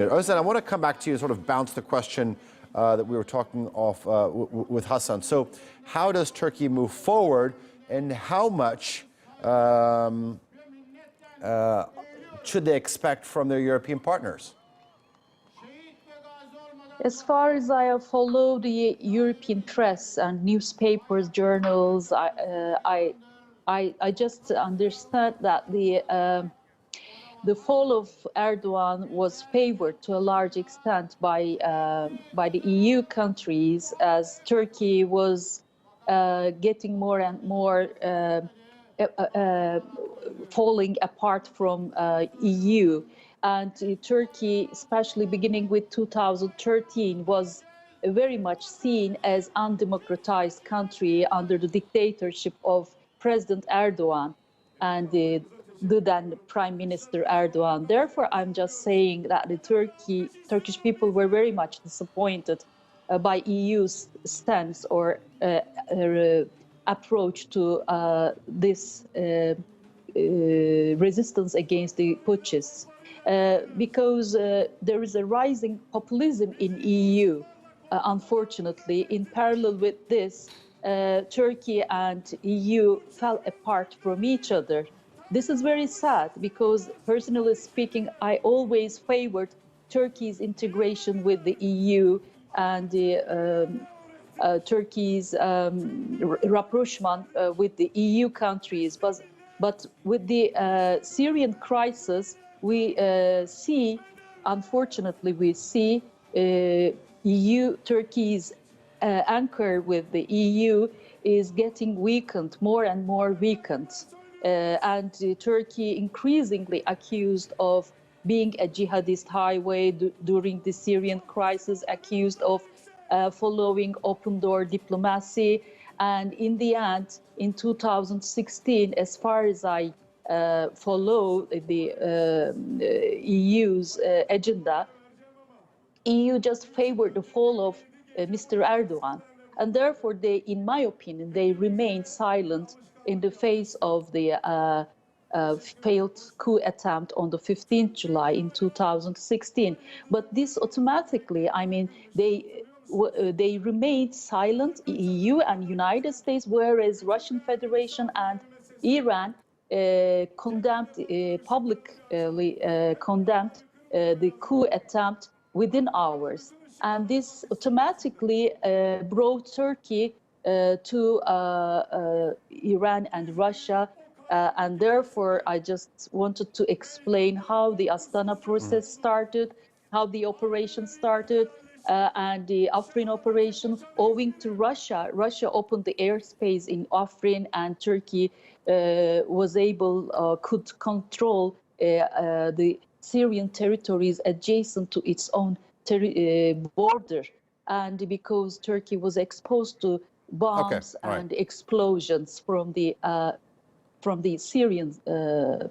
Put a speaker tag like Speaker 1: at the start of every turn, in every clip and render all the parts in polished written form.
Speaker 1: Ozden, I want to come back to you and sort of bounce the question that we were talking off with Hassan. So how does Turkey move forward, and how much should they expect from their European partners?
Speaker 2: As far as I have followed the European press and newspapers, journals, I just understand that the fall of Erdogan was favored to a large extent by the EU countries, as Turkey was getting more and more falling apart from EU. And Turkey, especially beginning with 2013, was very much seen as undemocratized country under the dictatorship of President Erdogan and the then Prime Minister Erdogan. Therefore, I'm just saying that the Turkish people were very much disappointed by EU's stance or approach to this resistance against the putschists. Because there is a rising populism in EU, unfortunately. In parallel with this, Turkey and EU fell apart from each other. This is very sad because, personally speaking, I always favored Turkey's integration with the EU and Turkey's rapprochement with the EU countries. But with the Syrian crisis, we see, unfortunately, Turkey's anchor with the EU is getting weakened, more and more weakened. And Turkey increasingly accused of being a jihadist highway during the Syrian crisis, accused of following open-door diplomacy. And in the end, in 2016, as far as I follow the EU's agenda, EU just favored the fall of Mr. Erdogan. And therefore, in my opinion, they remained silent in the face of the failed coup attempt on the 15th July in 2016. But this automatically, I mean, they remained silent, EU and United States, whereas Russian Federation and Iran publicly condemned the coup attempt within hours. And this automatically brought Turkey to Iran and Russia. And therefore, I just wanted to explain how the Astana process started, how the operation started, and the Afrin operation. Owing to Russia, Russia opened the airspace in Afrin, and Turkey could control the Syrian territories adjacent to its own border. And because Turkey was exposed to bombs and explosions from the Syrian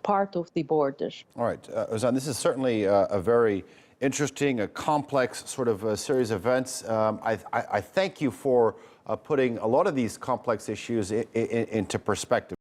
Speaker 2: part of the border.
Speaker 1: All right, Ozden, this is certainly a very interesting, a complex sort of a series of events. I thank you for putting a lot of these complex issues into perspective.